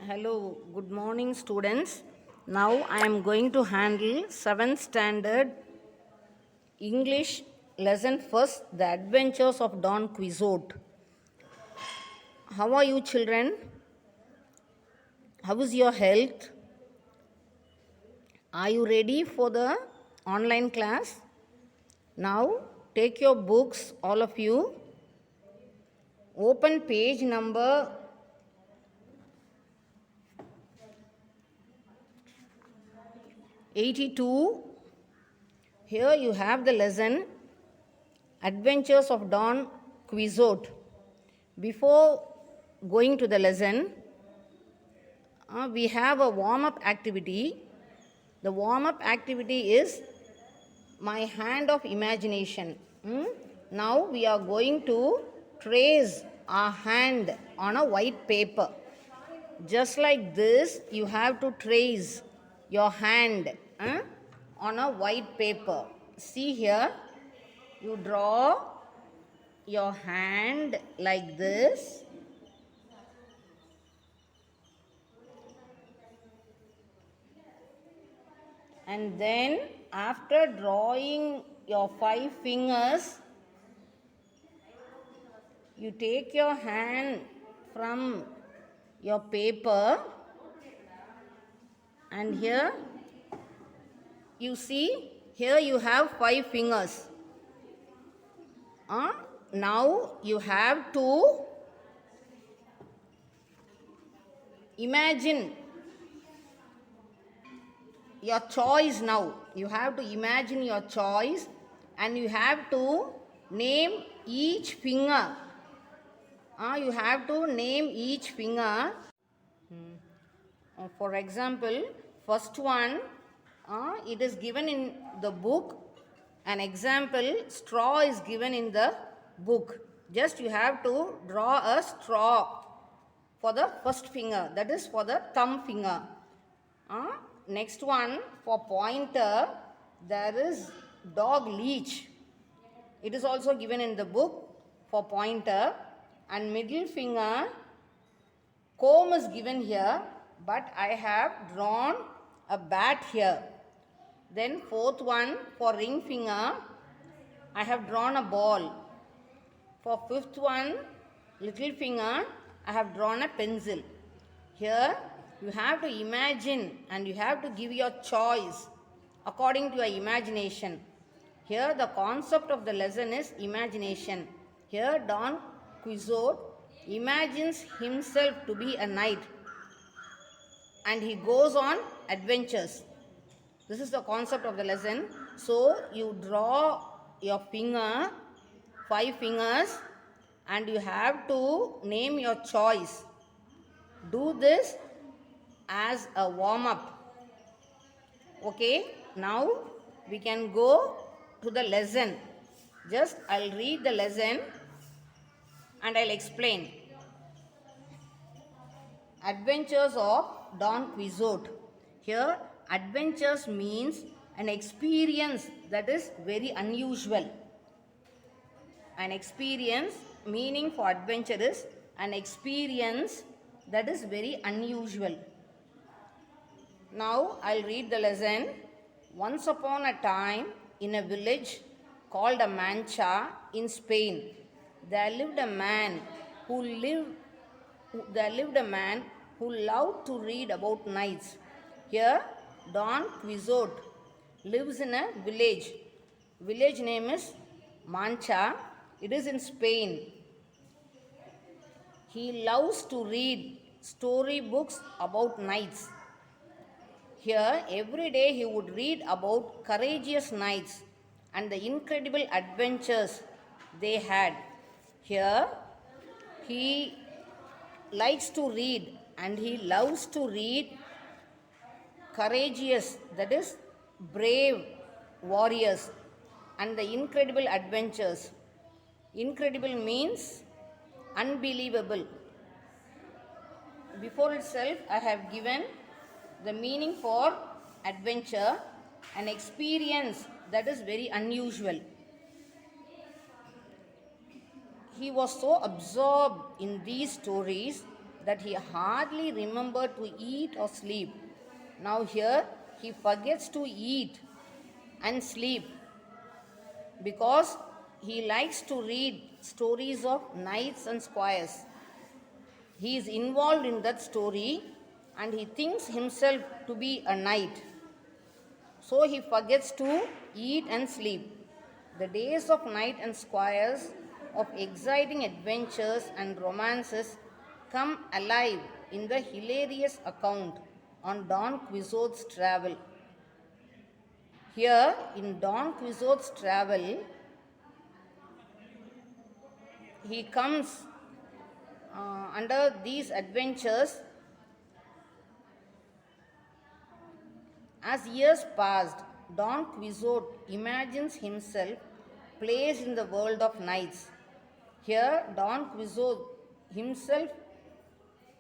Hello, good morning, students. Now I am going to handle 7th standard English lesson first, The Adventures of Don Quixote. How are you, children? How is your health? Are you ready for the online class? Now take your books, all of you. Open page number 82. Here you have the lesson Adventures of Don Quixote. Before going to the lesson, we have a warm-up activity. The warm-up activity is my hand of imagination. Now we are going to trace our hand on a white paper. Just like this, you have to trace your hand on a white paper. See here, you draw your hand like this. And then after drawing your 5 fingers, you take your hand from your paper, and here you see, here you have 5 fingers. Now you have to imagine your choice. Now you have to imagine your choice, and you have to name each finger. You have to name each finger. For example, first one, it is given in the book. An example, straw is given in the book. Just you have to draw a straw for the first finger, that is for the thumb finger. Next one, for pointer, there is dog leech. It is also given in the book for pointer. And middle finger, comb is given here, but I have drawn a bat here. Then fourth one, for ring finger, I have drawn a ball. For fifth one, little finger, I have drawn a pencil. Here you have to imagine and you have to give your choice according to your imagination. Here the concept of the lesson is imagination. Here Don Quixote imagines himself to be a knight and he goes on adventures. This is the concept of the lesson. So you draw your finger, 5 fingers, and you have to name your choice. Do this as a warm-up. Okay, now we can go to the lesson. Just I'll read the lesson and I'll explain. Adventures of Don Quixote. Here, adventures means an experience that is very unusual. An experience, meaning for adventure is an experience that is very unusual. Now I'll read the lesson. Once upon a time, in a village called a Mancha in Spain, there lived a man who loved to read about knights. Here, Don Quixote lives in a village. Village name is Mancha. It is in Spain. He loves to read story books about knights. Here, every day he would read about courageous knights and the incredible adventures they had. Here, he likes to read and he loves to read courageous, that is brave warriors, and the incredible adventures. Incredible means unbelievable. Before itself, I have given the meaning for adventure, an experience that is very unusual. He was so absorbed in these stories that he hardly remembered to eat or sleep. Now here he forgets to eat and sleep because he likes to read stories of knights and squires. He is involved in that story and he thinks himself to be a knight. So he forgets to eat and sleep. The days of knight and squires, of exciting adventures and romances, come alive in the hilarious account on Don Quixote's travel. Here, in Don Quixote's travel, he comes under these adventures. As years passed, Don Quixote imagines himself placed in the world of knights. Here, Don Quixote himself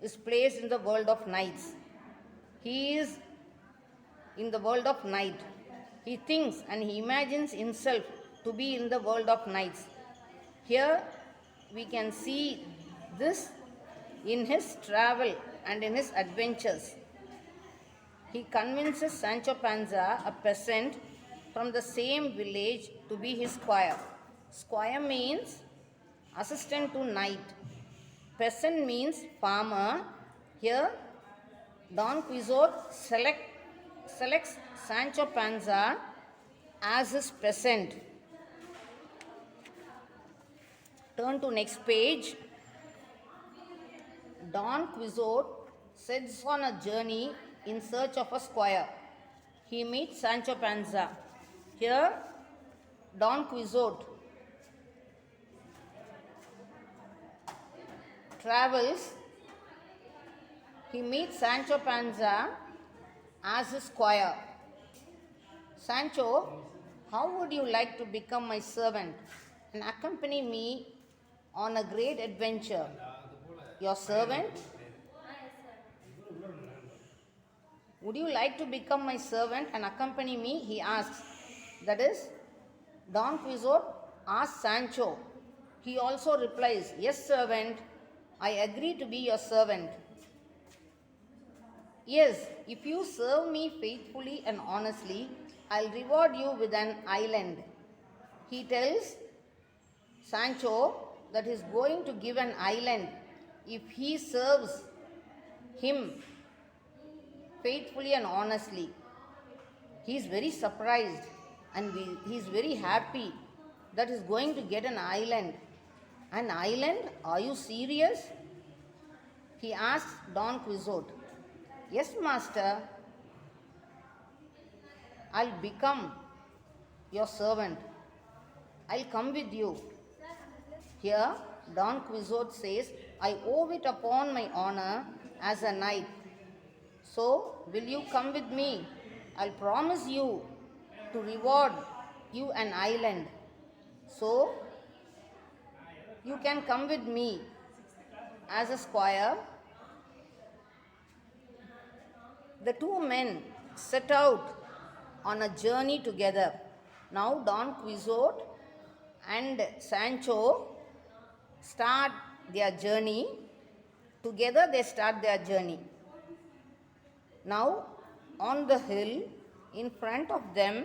is placed in the world of knights. He is in the world of knight. He thinks and he imagines himself to be in the world of knights. Here, we can see this in his travel and in his adventures. He convinces Sancho Panza, a peasant from the same village, to be his squire. Squire means assistant to knight. Peasant means farmer. Here, Don Quixote selects Sancho Panza as his peasant. Turn to next page. Don Quixote sets on a journey in search of a squire. He meets Sancho Panza. Here, Don Quixote travels. He meets Sancho Panza as his squire. Sancho, how would you like to become my servant and accompany me on a great adventure? Your servant? Would you like to become my servant and accompany me? He asks. That is, Don Quixote asks Sancho. He also replies, yes, servant, I agree to be your servant. Yes, if you serve me faithfully and honestly, I'll reward you with an island. He tells Sancho that he's going to give an island if he serves him faithfully and honestly. He is very surprised and he is very happy that he is going to get an island. An island? Are you serious? He asks Don Quixote. Yes, master. I'll become your servant. I'll come with you. Here, Don Quixote says, I owe it upon my honor as a knight. So, will you come with me? I'll promise you to reward you an island. So, you can come with me as a squire. The two men set out on a journey together. Now, Don Quixote and Sancho start their journey. Together, they start their journey. Now, on the hill in front of them,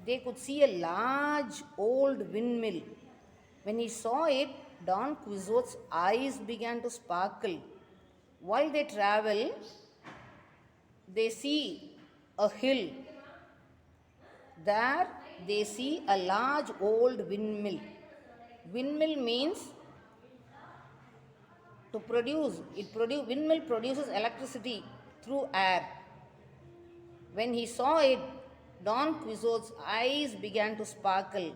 they could see a large old windmill. When he saw it, Don Quixote's eyes began to sparkle. While they travel, they see a hill. There they see a large old windmill. Windmill means to produce, windmill produces electricity through air. When he saw it, Don Quixote's eyes began to sparkle.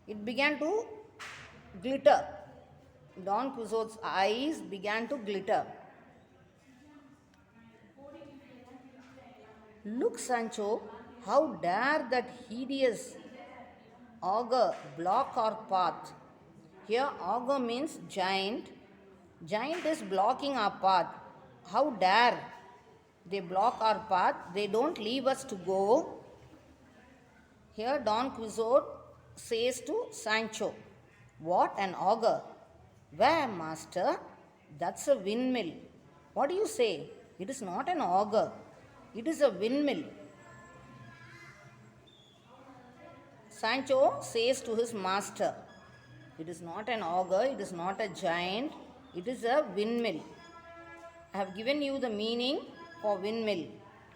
It began to glitter. Don Quixote's eyes began to glitter. Look, Sancho, how dare that hideous ogre block our path. Here, ogre means giant. Giant is blocking our path. How dare they block our path? They don't leave us to go. Here, Don Quixote says to Sancho, what an ogre! Where, master? That's a windmill. What do you say? It is not an auger. It is a windmill. Sancho says to his master, it is not an auger, it is not a giant, it is a windmill. I have given you the meaning for windmill.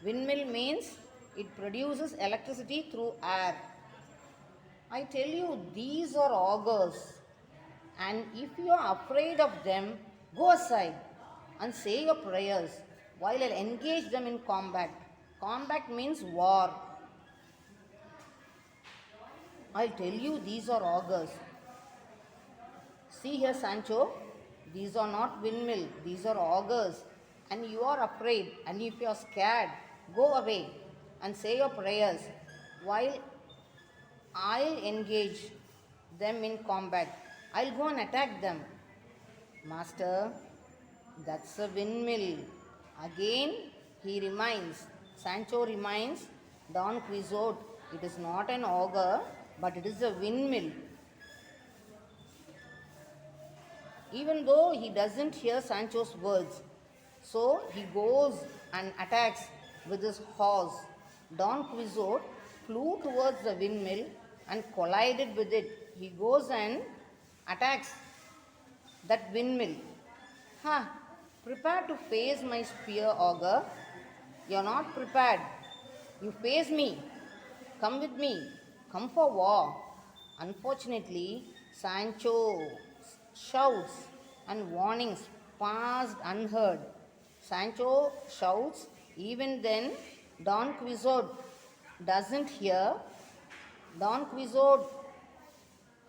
Windmill means it produces electricity through air. I tell you, these are augurs. And if you are afraid of them, go aside and say your prayers while I'll engage them in combat. Combat means war. I'll tell you, these are augurs. See here, Sancho, these are not windmill, these are augurs. And you are afraid, and if you are scared, go away and say your prayers while I'll engage them in combat. I'll go and attack them. Master, that's a windmill. Again, Sancho reminds Don Quixote, it is not an auger, but it is a windmill. Even though he doesn't hear Sancho's words, so he goes and attacks with his horse. Don Quixote flew towards the windmill and collided with it. He goes and attacks that windmill. Prepare to face my spear, auger. You're not prepared. You face me. Come with me. Come for war. Unfortunately, Sancho's shouts and warnings passed unheard. Sancho shouts, even then Don Quixote doesn't hear. Don Quixote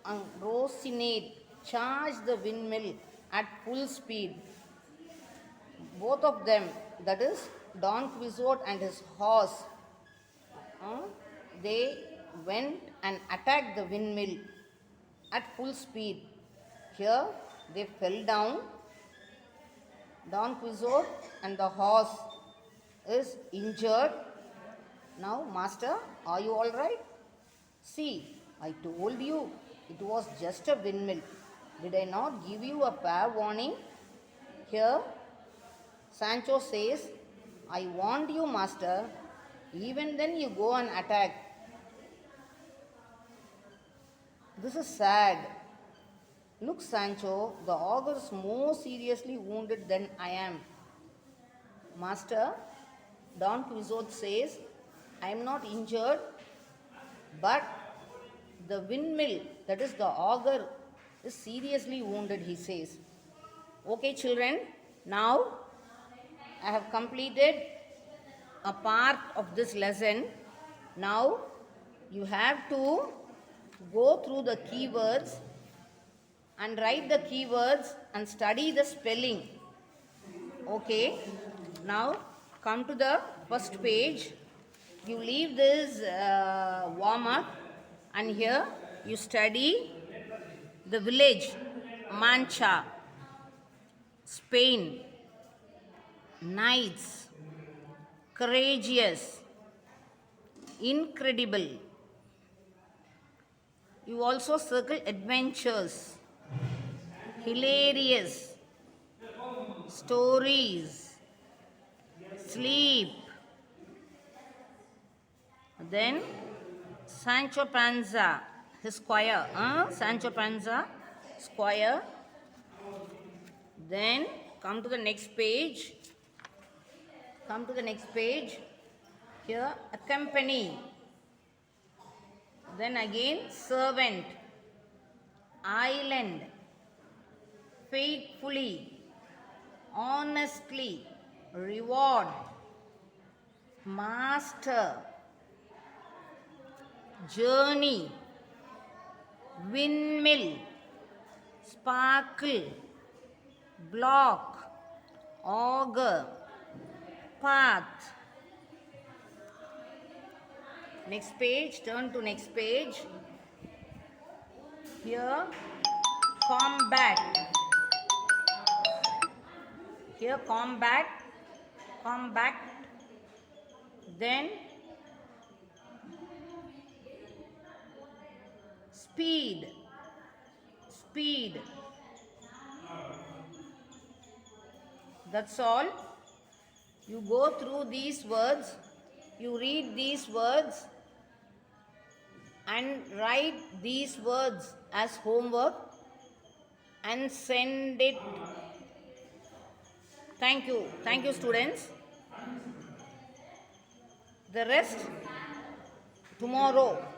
and Rocinante charged the windmill at full speed. Both of them, that is Don Quixote and his horse, they went and attacked the windmill at full speed. Here they fell down. Don Quixote and the horse is injured. Now, master, are you all right? See, I told you it was just a windmill. Did I not give you a fair warning? Here, Sancho says, I warned you, master. Even then you go and attack. This is sad. Look, Sancho, the augur is more seriously wounded than I am. Master, Don Quixote says, I am not injured, but the windmill, that is the augur, is seriously wounded, he says. Okay, children, now I have completed a part of this lesson. Now you have to go through the keywords and write the keywords and study the spelling. Okay, now come to the first page. You leave this warm-up and here you study the village, Mancha, Spain, knights, courageous, incredible. You also circle adventures, hilarious, stories, sleep. Then Sancho Panza, his squire, Sancho Panza, squire. Then come to the next page. Come to the next page. Here, accompany. Then again, servant, island, faithfully, honestly, reward, master, journey, windmill, sparkle, block, auger, path. Next page, turn to next page. Here, combat. Here, combat. Then, speed. That's all. You go through these words, you read these words and write these words as homework and send it. Thank you. Thank you, students. The rest tomorrow.